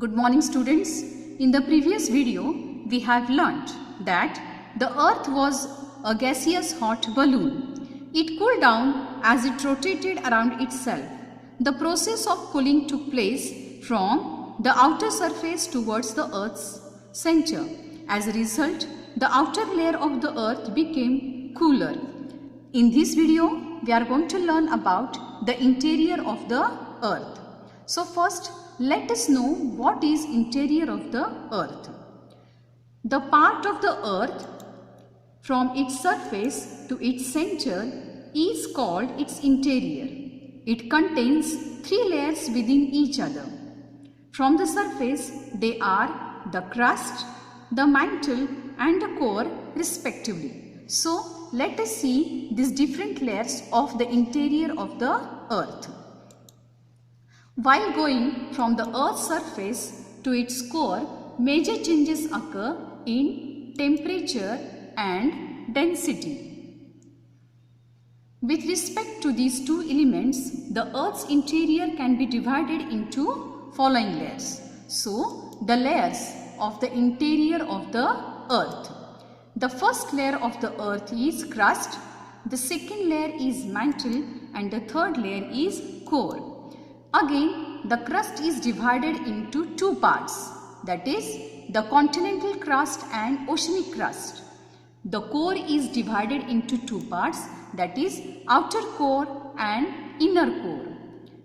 Good morning students. In the previous video we have learnt that the earth was a gaseous hot balloon. It cooled down as it rotated around itself. The process of cooling took place from the outer surface towards the earth's center. As a result, the outer layer of the earth became cooler. In this video we are going to learn about the interior of the earth. So first, let us know what is interior of the earth. The part of the earth from its surface to its center is called its interior. It contains three layers within each other. From the surface they are the crust, the mantle and the core respectively. So let us see these different layers of the interior of the earth. While going from the earth's surface to its core, major changes occur in temperature and density. With respect to these two elements, the earth's interior can be divided into following layers. So, the layers of the interior of the earth. The first layer of the earth is crust, the second layer is mantle and the third layer is core. Again, the crust is divided into two parts, that is, the continental crust and oceanic crust. The core is divided into two parts, that is, outer core and inner core.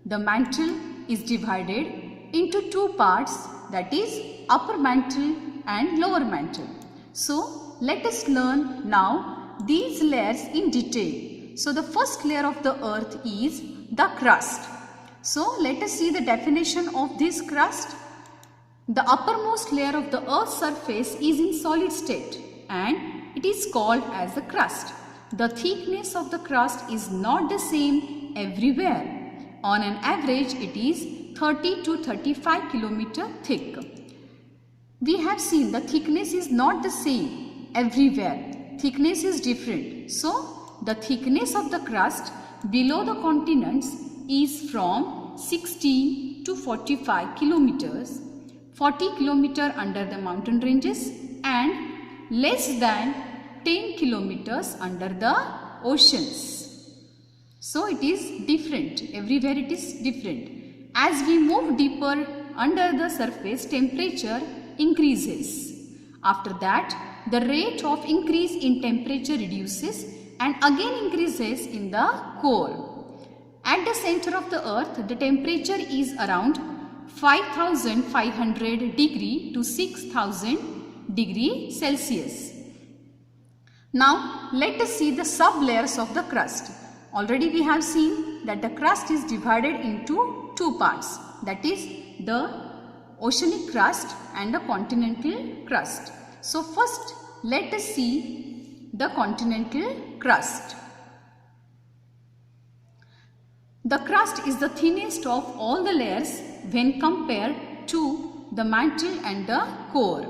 The mantle is divided into two parts, that is, upper mantle and lower mantle. So, let us learn now these layers in detail. So, the first layer of the earth is the crust. So, let us see the definition of this crust. The uppermost layer of the earth's surface is in solid state and it is called as the crust. The thickness of the crust is not the same everywhere. On an average, it is 30 to 35 km thick. We have seen the thickness is not the same everywhere. Thickness is different. So, the thickness of the crust below the continents is from 16 to 45 kilometers, 40 kilometers under the mountain ranges and less than 10 kilometers under the oceans. So it is different, everywhere it is different. As we move deeper under the surface, temperature increases. After that, the rate of increase in temperature reduces and again increases in the core. At the center of the earth, the temperature is around 5500 degree to 6000 degree Celsius. Now, let us see the sub-layers of the crust. Already we have seen that the crust is divided into two parts, that is the oceanic crust and the continental crust. So, first let us see the continental crust. The crust is the thinnest of all the layers when compared to the mantle and the core.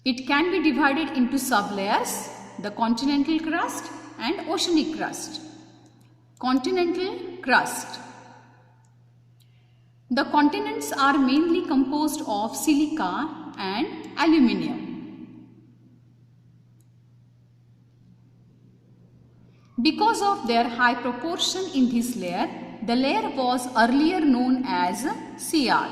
It can be divided into sub-layers, the continental crust and oceanic crust. Continental crust. The continents are mainly composed of silica and aluminium. Because of their high proportion in this layer, the layer was earlier known as Sial.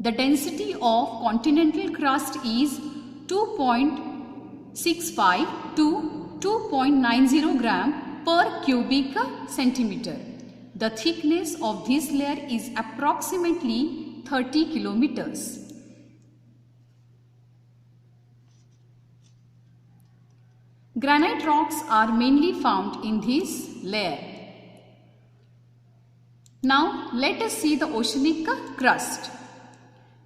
The density of continental crust is 2.65 to 2.90 gram per cubic centimeter. The thickness of this layer is approximately 30 kilometers. Granite rocks are mainly found in this layer. Now let us see the oceanic crust.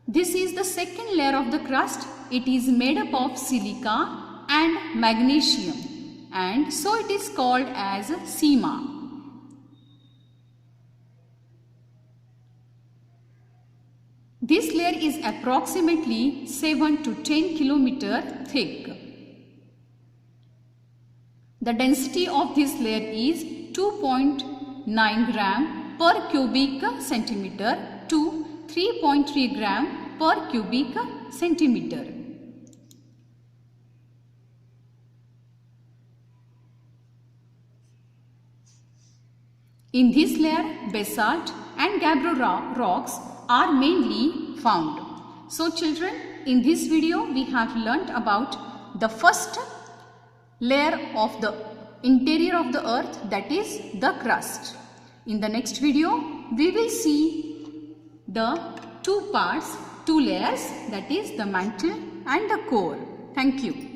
This is the second layer of the crust. It is made up of silica and magnesium and so it is called as seema. This layer is approximately 7 to 10 km thick. The density of this layer is 2.9 gram per cubic centimeter to 3.3 gram per cubic centimeter. In this layer, basalt and gabbro rocks are mainly found. So children, in this video we have learnt about the first layer of the interior of the earth, that is the crust. In the next video we will see the two layers, that is the mantle and the core. Thank you.